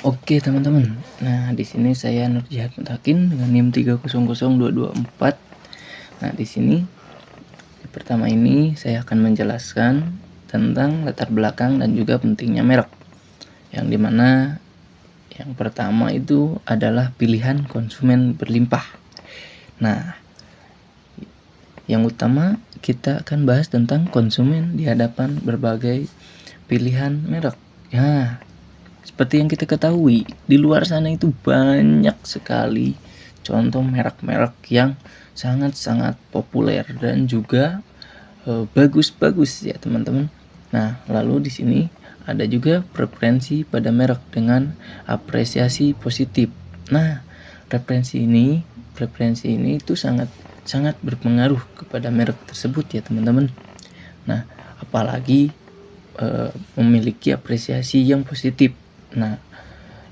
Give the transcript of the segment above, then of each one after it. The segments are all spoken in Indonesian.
Oke teman-teman, nah di sini saya Nurjihad Mutakin dengan NIM 3000224. Nah di sini pertama ini saya akan menjelaskan tentang latar belakang dan juga pentingnya merek. Yang dimana yang pertama itu adalah pilihan konsumen berlimpah. Nah yang utama kita akan bahas tentang konsumen di hadapan berbagai pilihan merek. Ya, seperti yang kita ketahui, di luar sana itu banyak sekali contoh merek-merek yang sangat-sangat populer dan juga bagus-bagus ya teman-teman. Nah, lalu di sini ada juga preferensi pada merek dengan apresiasi positif. Nah, preferensi ini itu sangat berpengaruh kepada merek tersebut ya teman-teman. Nah, apalagi memiliki apresiasi yang positif. Nah,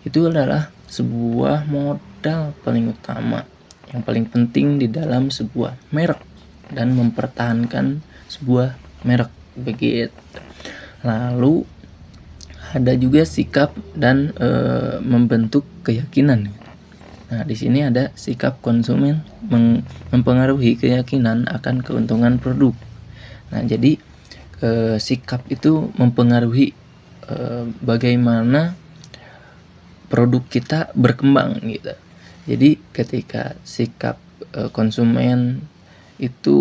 itu adalah sebuah modal paling utama yang paling penting di dalam sebuah merek dan mempertahankan sebuah merek begitu. Lalu ada juga sikap dan membentuk keyakinan. Nah, di sini ada sikap konsumen mempengaruhi keyakinan akan keuntungan produk. Nah, jadi sikap itu mempengaruhi bagaimana produk kita berkembang gitu. Jadi ketika sikap konsumen itu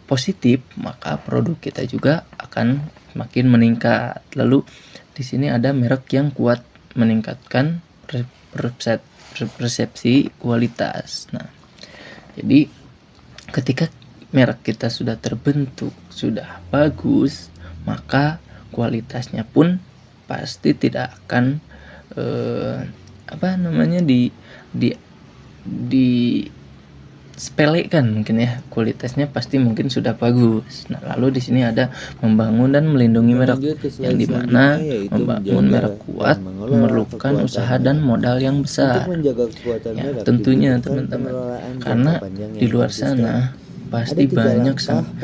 positif, maka produk kita juga akan makin meningkat. Lalu di sini ada merek yang kuat meningkatkan persepsi kualitas. Nah, jadi ketika merek kita sudah terbentuk, sudah bagus, maka kualitasnya pun pasti tidak akan sepelekan mungkin ya, kualitasnya pasti mungkin sudah bagus. Nah, lalu di sini ada membangun dan melindungi merek, yang dimana membangun merek kuat memerlukan usaha dan modal yang besar. Ya, tentunya teman-teman, karena di luar sana pasti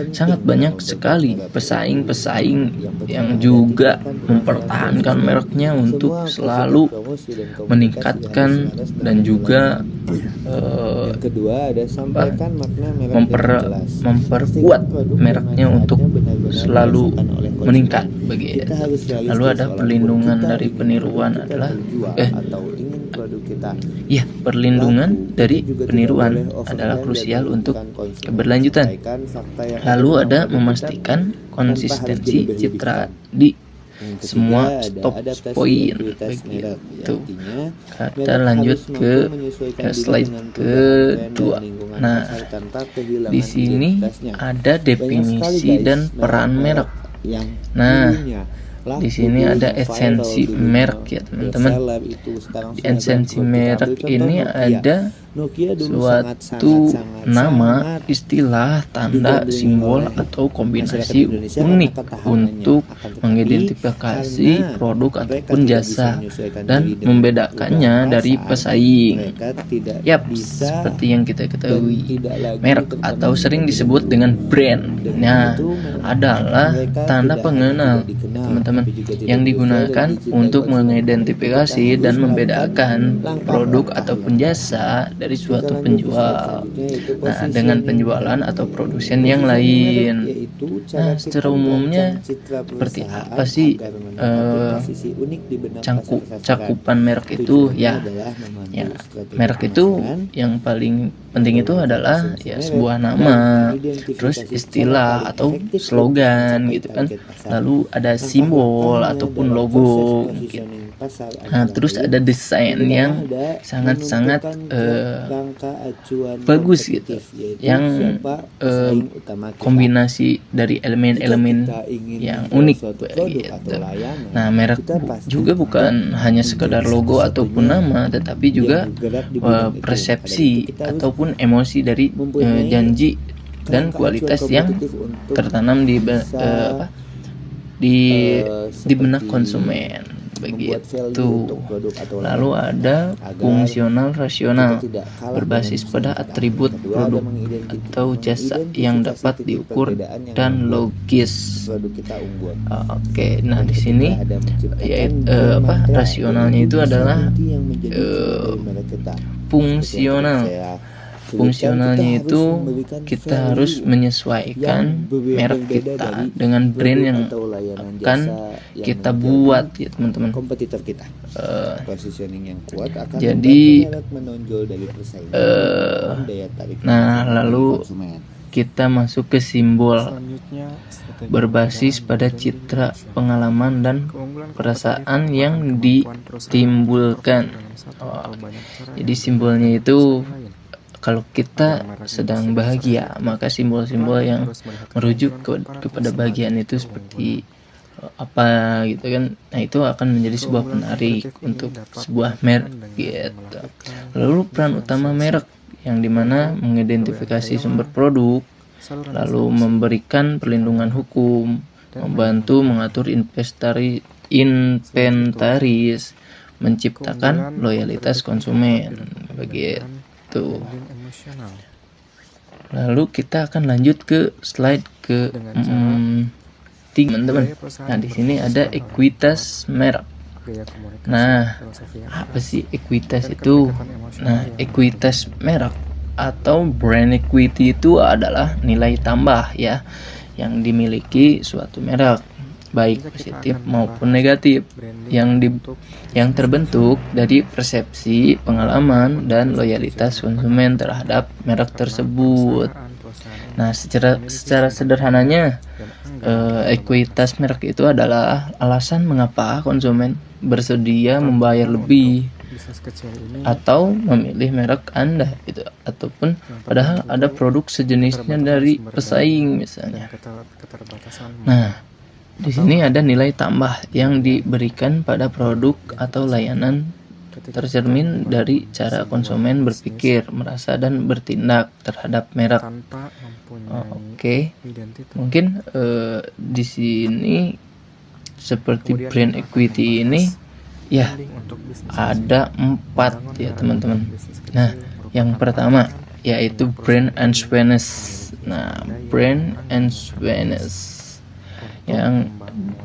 sangat banyak sekali pesaing-pesaing yang juga mempertahankan mereknya untuk selalu meningkatkan dan juga memperkuat mereknya untuk selalu meningkat begitu. Lalu ada perlindungan dari peniruan perlindungan dari peniruan adalah krusial untuk keberlanjutan. Lalu ada memastikan konsistensi citra di semua stop point begitu. Kita lanjut ke slide kedua. Nah, di sini ada definisi dan peran merek. Nah, di sini ada esensi merek ya teman-teman. Esensi merek ini ada suatu nama, istilah, tanda, simbol, atau kombinasi unik untuk mengidentifikasi produk ataupun jasa dan membedakannya dari pesaing. Seperti yang kita ketahui, merek atau sering disebut dengan brand. Nah, adalah tanda pengenal teman-teman yang digunakan untuk mengidentifikasi dan membedakan produk ataupun jasa dari suatu penjual. Nah, dengan penjualan atau produsen yang lain. Nah, secara umumnya seperti apa sih cakupan merek itu? Ya, merek itu yang paling penting itu adalah ya sebuah nama, terus istilah atau slogan gitu kan. Lalu ada simbol ataupun logo mungkin. Nah, terus ada desain yang sangat-sangat bagus gitu, yang kombinasi dari elemen-elemen yang unik gitu. Nah, merek juga bukan hanya sekedar logo ataupun nama, tetapi juga persepsi ataupun emosi dari janji dan kualitas yang tertanam di benak konsumen begitu. Lalu ada fungsional rasional, berbasis pada atribut produk atau jasa yang dapat diukur dan logis. Oke, nah di sini rasionalnya itu adalah fungsional. Fungsionalnya itu kita harus menyesuaikan merek kita dengan brand yang akan kita buat ya teman-teman. Kompetitor kita. Positioning yang kuat akan jadi menonjol dari persaingan daya tarik. Nah, lalu kita masuk ke simbol, berbasis pada citra, pengalaman, dan perasaan yang ditimbulkan. Jadi simbolnya itu kalau kita sedang bahagia, maka simbol-simbol yang merujuk kepada bahagiaan itu seperti apa gitu kan. Nah, itu akan menjadi sebuah penarik untuk sebuah merek gitu. Lalu peran utama merek, yang dimana mengidentifikasi sumber produk, lalu memberikan perlindungan hukum, membantu mengatur inventaris, menciptakan loyalitas konsumen begitu. Lalu kita akan lanjut ke slide ke teman-teman. Nah, di sini ada ekuitas merek. Nah, apa sih ekuitas itu? Nah, ekuitas merek atau brand equity itu adalah nilai tambah ya yang dimiliki suatu merek, baik positif maupun negatif, yang terbentuk dari persepsi, pengalaman, dan loyalitas konsumen terhadap merek tersebut. Nah, secara sederhananya, ekuitas merek itu adalah alasan mengapa konsumen bersedia membayar lebih atau memilih merek Anda gitu, ataupun padahal ada produk sejenisnya dari pesaing misalnya. Nah, di sini ada nilai tambah yang diberikan pada produk atau layanan, tercermin dari cara konsumen berpikir, merasa, dan bertindak terhadap merek. Oke. Mungkin di sini seperti brand equity ini ya ada 4 ya teman-teman. Nah, yang pertama yaitu brand awareness. Nah, brand awareness yang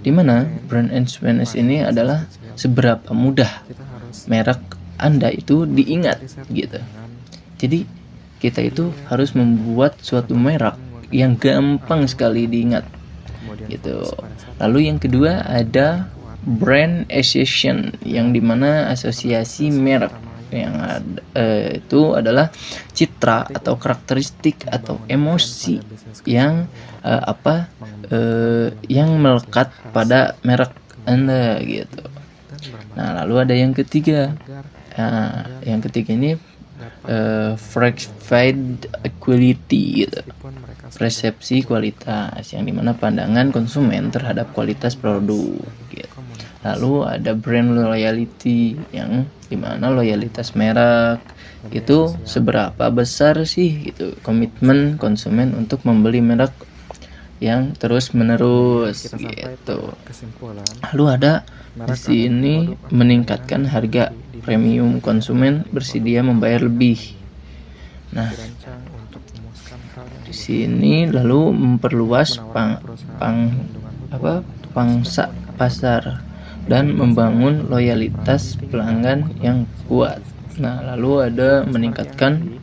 dimana brand awareness ini adalah seberapa mudah merek Anda itu diingat gitu. Jadi kita itu harus membuat suatu merek yang gampang sekali diingat gitu. Lalu yang kedua ada brand association, yang dimana asosiasi merek yang ada, itu adalah citra atau karakteristik atau emosi yang yang melekat pada merek Anda gitu. Nah, lalu ada yang ketiga. Yang ketiga ini perceived equality gitu. Persepsi kualitas, yang dimana pandangan konsumen terhadap kualitas produk gitu. Lalu ada brand loyalty, yang dimana loyalitas merek itu seberapa besar sih gitu komitmen konsumen untuk membeli merek yang terus menerus gitu. Lalu ada di sini meningkatkan harga, premium, konsumen bersedia membayar lebih. Nah, di sini lalu memperluas pangsa pasar dan membangun loyalitas pelanggan yang kuat. Nah, lalu ada meningkatkan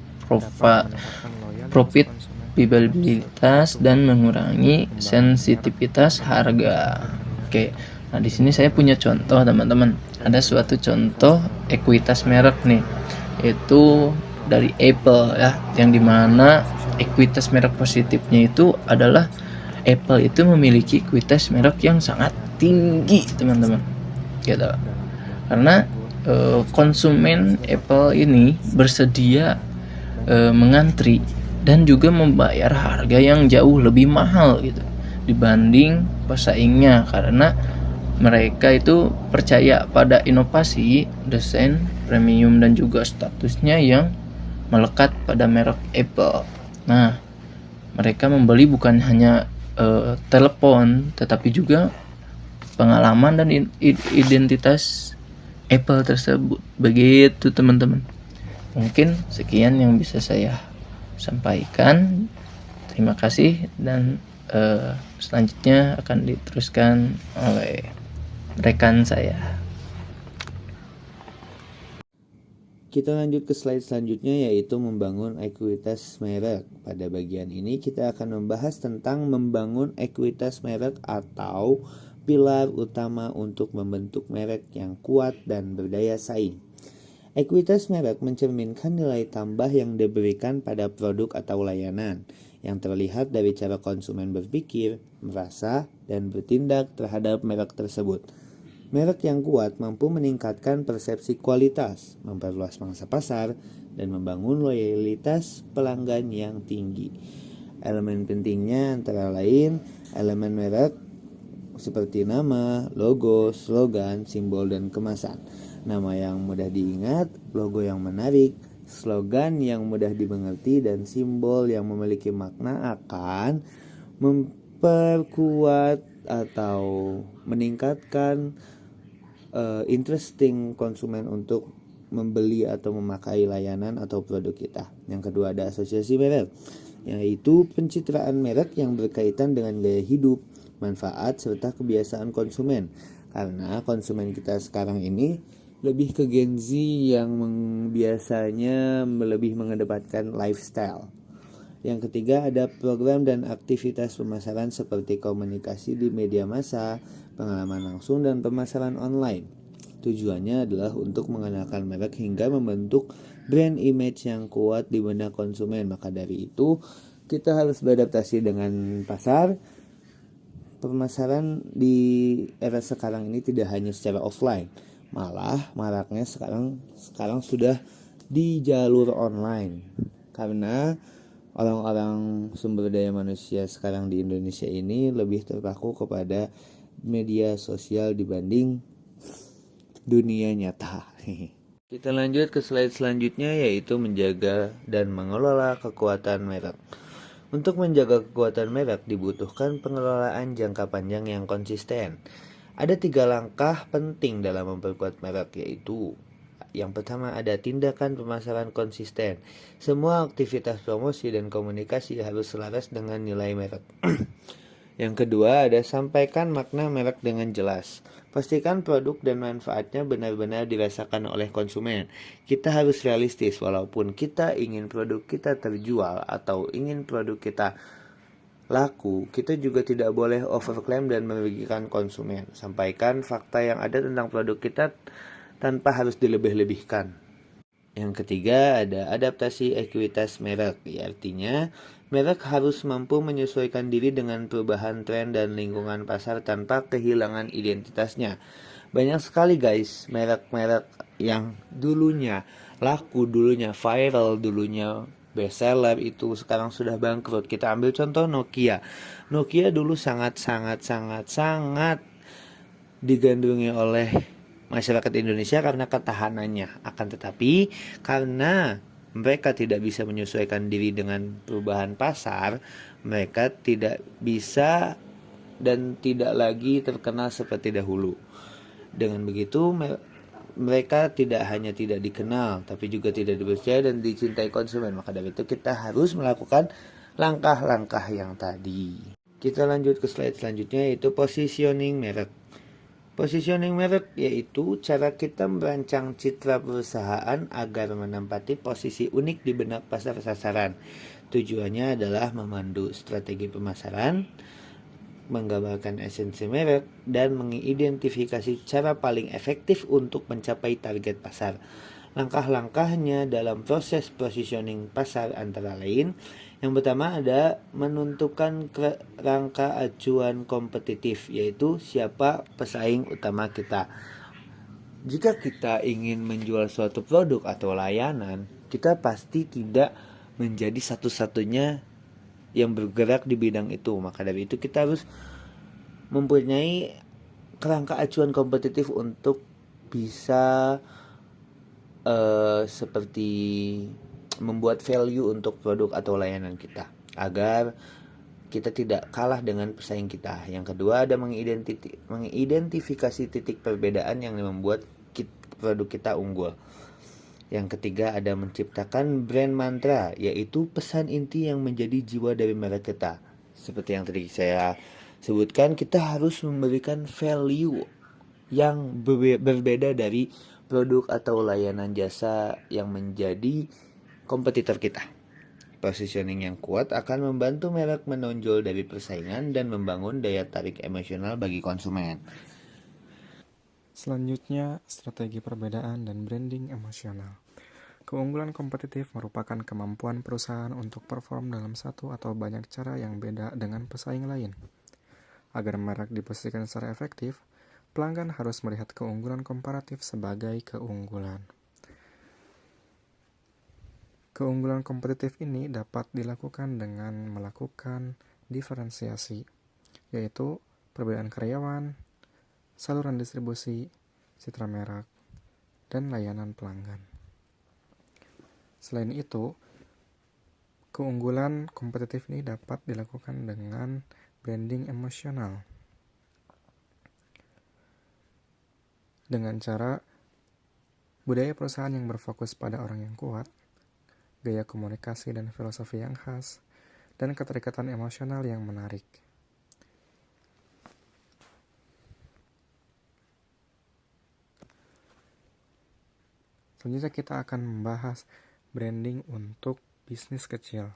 profitabilitas dan mengurangi sensitivitas harga. Oke. Nah, di sini saya punya contoh teman-teman. Ada suatu contoh ekuitas merek nih, yaitu dari Apple ya, yang dimana ekuitas merek positifnya itu adalah Apple itu memiliki ekuitas merek yang sangat tinggi teman-teman gitu. Karena konsumen Apple ini bersedia mengantri dan juga membayar harga yang jauh lebih mahal gitu dibanding pesaingnya, karena mereka itu percaya pada inovasi, desain premium, dan juga statusnya yang melekat pada merek Apple. Nah, mereka membeli bukan hanya telepon, tetapi juga pengalaman dan identitas Apple tersebut. Begitu teman-teman. Mungkin sekian yang bisa saya sampaikan. Terima kasih dan selanjutnya akan diteruskan oleh rekan saya. Kita lanjut ke slide selanjutnya, yaitu membangun ekuitas merek. Pada bagian ini kita akan membahas tentang membangun ekuitas merek atau pilar utama untuk membentuk merek yang kuat dan berdaya saing. Ekuitas merek mencerminkan nilai tambah yang diberikan pada produk atau layanan yang terlihat dari cara konsumen berpikir, merasa, dan bertindak terhadap merek tersebut. Merek yang kuat mampu meningkatkan persepsi kualitas, memperluas mangsa pasar, dan membangun loyalitas pelanggan yang tinggi. Elemen pentingnya antara lain elemen merek seperti nama, logo, slogan, simbol, dan kemasan. Nama yang mudah diingat, logo yang menarik, slogan yang mudah dimengerti, dan simbol yang memiliki makna akan memperkuat atau meningkatkan interesting konsumen untuk membeli atau memakai layanan atau produk kita. Yang kedua ada asosiasi merek, yaitu pencitraan merek yang berkaitan dengan gaya hidup, manfaat, serta kebiasaan konsumen. Karena konsumen kita sekarang ini lebih ke Gen Z yang biasanya lebih mengedepankan lifestyle. Yang ketiga ada program dan aktivitas pemasaran seperti komunikasi di media massa, pengalaman langsung, dan pemasaran online. Tujuannya adalah untuk mengenalkan merek hingga membentuk brand image yang kuat di benak konsumen. Maka dari itu kita harus beradaptasi dengan pasar. Pemasaran di era sekarang ini tidak hanya secara offline, malah maraknya sekarang sudah di jalur online. Karena orang-orang sumber daya manusia sekarang di Indonesia ini lebih terpaku kepada media sosial dibanding dunia nyata. Kita lanjut ke slide selanjutnya, yaitu menjaga dan mengelola kekuatan merek. Untuk menjaga kekuatan merek dibutuhkan pengelolaan jangka panjang yang konsisten. Ada 3 langkah penting dalam memperkuat merek, yaitu yang pertama ada tindakan pemasaran konsisten. Semua aktivitas promosi dan komunikasi harus selaras dengan nilai merek. Yang kedua ada sampaikan makna merek dengan jelas. Pastikan produk dan manfaatnya benar-benar dirasakan oleh konsumen. Kita harus realistis, walaupun kita ingin produk kita terjual atau ingin produk kita laku, kita juga tidak boleh overclaim dan merugikan konsumen. Sampaikan fakta yang ada tentang produk kita tanpa harus dilebih-lebihkan. Yang ketiga ada adaptasi ekuitas merek, artinya merek harus mampu menyesuaikan diri dengan perubahan tren dan lingkungan pasar tanpa kehilangan identitasnya. Banyak sekali guys merek-merek yang dulunya laku, dulunya viral, dulunya bestseller itu sekarang sudah bangkrut. Kita ambil contoh Nokia. Nokia dulu sangat digandrungi oleh masyarakat Indonesia karena ketahanannya. Akan tetapi karena mereka tidak bisa menyesuaikan diri dengan perubahan pasar, mereka tidak bisa dan tidak lagi terkenal seperti dahulu. Dengan begitu mereka tidak hanya tidak dikenal, tapi juga tidak dipercaya dan dicintai konsumen. Maka dari itu kita harus melakukan langkah-langkah yang tadi. Kita lanjut ke slide selanjutnya, yaitu positioning merek. Positioning merek yaitu cara kita merancang citra perusahaan agar menempati posisi unik di benak pasar sasaran. Tujuannya adalah memandu strategi pemasaran, menggambarkan esensi merek, dan mengidentifikasi cara paling efektif untuk mencapai target pasar. Langkah-langkahnya dalam proses positioning pasar antara lain, yang pertama ada menentukan kerangka acuan kompetitif, yaitu siapa pesaing utama kita. Jika kita ingin menjual suatu produk atau layanan, kita pasti tidak menjadi satu-satunya yang bergerak di bidang itu. Maka dari itu kita harus mempunyai kerangka acuan kompetitif untuk bisa seperti membuat value untuk produk atau layanan kita, agar kita tidak kalah dengan pesaing kita. Yang kedua ada mengidentifikasi titik perbedaan yang membuat produk kita unggul. Yang ketiga ada menciptakan brand mantra, yaitu pesan inti yang menjadi jiwa dari merek kita. Seperti yang tadi saya sebutkan, kita harus memberikan value yang berbeda dari produk atau layanan jasa yang menjadi kompetitor kita. Positioning yang kuat akan membantu merek menonjol dari persaingan dan membangun daya tarik emosional bagi konsumen. Selanjutnya, strategi perbedaan dan branding emosional. Keunggulan kompetitif merupakan kemampuan perusahaan untuk perform dalam satu atau banyak cara yang beda dengan pesaing lain. Agar merek diposisikan secara efektif, pelanggan harus melihat keunggulan komparatif sebagai keunggulan. Keunggulan kompetitif ini dapat dilakukan dengan melakukan diferensiasi, yaitu perbedaan karyawan, saluran distribusi, citra merek, dan layanan pelanggan. Selain itu, keunggulan kompetitif ini dapat dilakukan dengan branding emosional. Dengan cara budaya perusahaan yang berfokus pada orang yang kuat, gaya komunikasi dan filosofi yang khas, dan keterikatan emosional yang menarik. Selanjutnya kita akan membahas branding untuk bisnis kecil.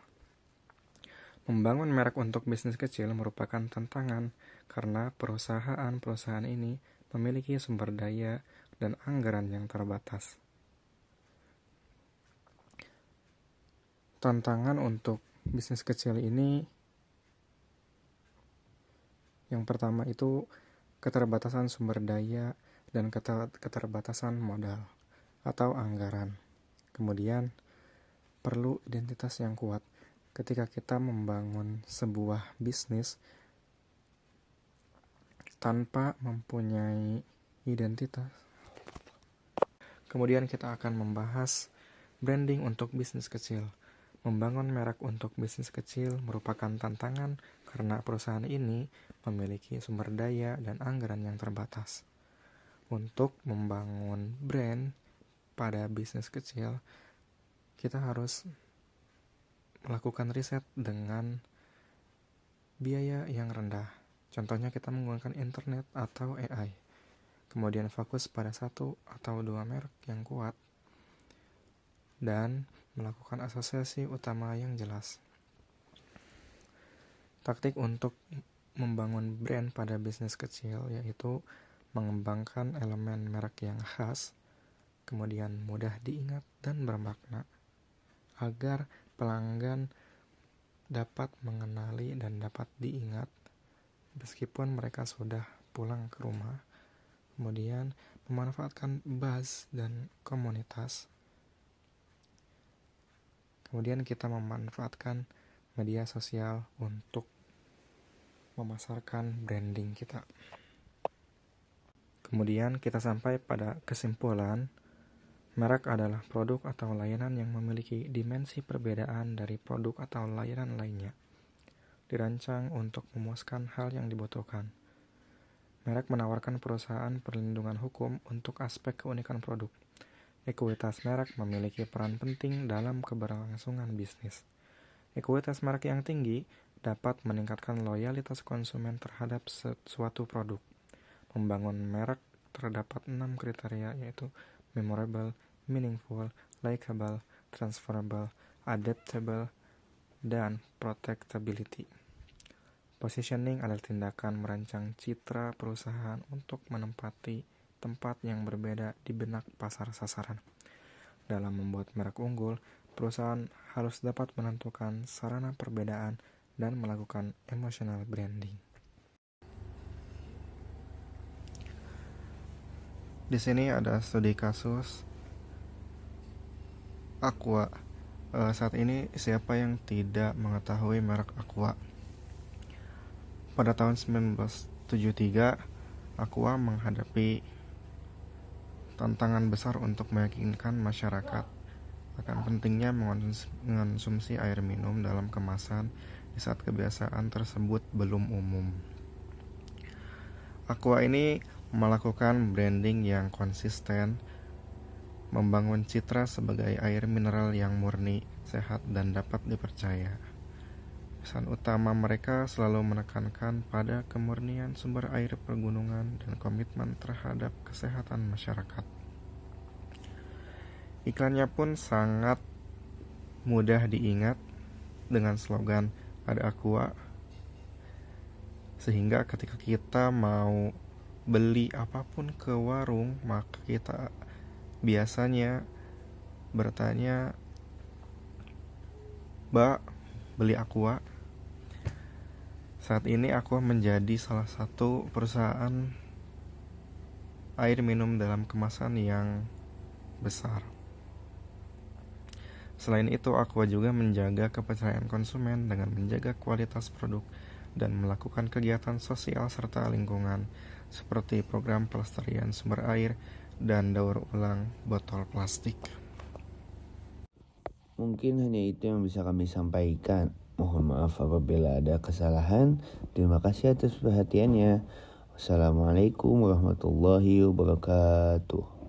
Membangun merek untuk bisnis kecil merupakan tantangan karena perusahaan ini memiliki sumber daya dan anggaran yang terbatas. Tantangan untuk bisnis kecil ini yang pertama itu keterbatasan sumber daya dan keterbatasan modal atau anggaran. Kemudian perlu identitas yang kuat. Ketika kita membangun sebuah bisnis tanpa mempunyai identitas. Kemudian kita akan membahas branding untuk bisnis kecil. Membangun merek untuk bisnis kecil merupakan tantangan karena perusahaan ini memiliki sumber daya dan anggaran yang terbatas. Untuk membangun brand pada bisnis kecil, kita harus melakukan riset dengan biaya yang rendah. Contohnya kita menggunakan internet atau AI. Kemudian fokus pada satu atau dua merek yang kuat dan melakukan asosiasi utama yang jelas. Taktik untuk membangun brand pada bisnis kecil yaitu mengembangkan elemen merek yang khas, kemudian mudah diingat dan bermakna, agar pelanggan dapat mengenali dan dapat diingat meskipun mereka sudah pulang ke rumah. Kemudian memanfaatkan buzz dan komunitas. Kemudian kita memanfaatkan media sosial untuk memasarkan branding kita. Kemudian kita sampai pada kesimpulan, merek adalah produk atau layanan yang memiliki dimensi perbedaan dari produk atau layanan lainnya. Dirancang untuk memuaskan hal yang dibutuhkan. Merek menawarkan perusahaan perlindungan hukum untuk aspek keunikan produk. Ekuitas merek memiliki peran penting dalam keberlangsungan bisnis. Ekuitas merek yang tinggi dapat meningkatkan loyalitas konsumen terhadap suatu produk. Membangun merek terdapat 6 kriteria yaitu memorable, meaningful, likable, transferable, adaptable, dan protectability. Positioning adalah tindakan merancang citra perusahaan untuk menempati tempat yang berbeda di benak pasar sasaran. Dalam membuat merek unggul, perusahaan harus dapat menentukan sarana perbedaan dan melakukan emotional branding. Di sini ada studi kasus Aqua. Saat ini siapa yang tidak mengetahui merek Aqua? Pada tahun 1973, Aqua menghadapi tantangan besar untuk meyakinkan masyarakat akan pentingnya mengonsumsi air minum dalam kemasan di saat kebiasaan tersebut belum umum. Aqua ini melakukan branding yang konsisten, membangun citra sebagai air mineral yang murni, sehat, dan dapat dipercaya. Pesan utama mereka selalu menekankan pada kemurnian sumber air pegunungan dan komitmen terhadap kesehatan masyarakat. Iklannya pun sangat mudah diingat dengan slogan "Ada Aqua", sehingga ketika kita mau beli apapun ke warung, maka kita biasanya bertanya, "Mbak, beli Aqua?" Saat ini Aqua menjadi salah satu perusahaan air minum dalam kemasan yang besar. Selain itu, Aqua juga menjaga kepercayaan konsumen dengan menjaga kualitas produk dan melakukan kegiatan sosial serta lingkungan, seperti program pelestarian sumber air dan daur ulang botol plastik. Mungkin hanya itu yang bisa kami sampaikan. Mohon maaf apabila ada kesalahan. Terima kasih atas perhatiannya. Wassalamualaikum warahmatullahi wabarakatuh.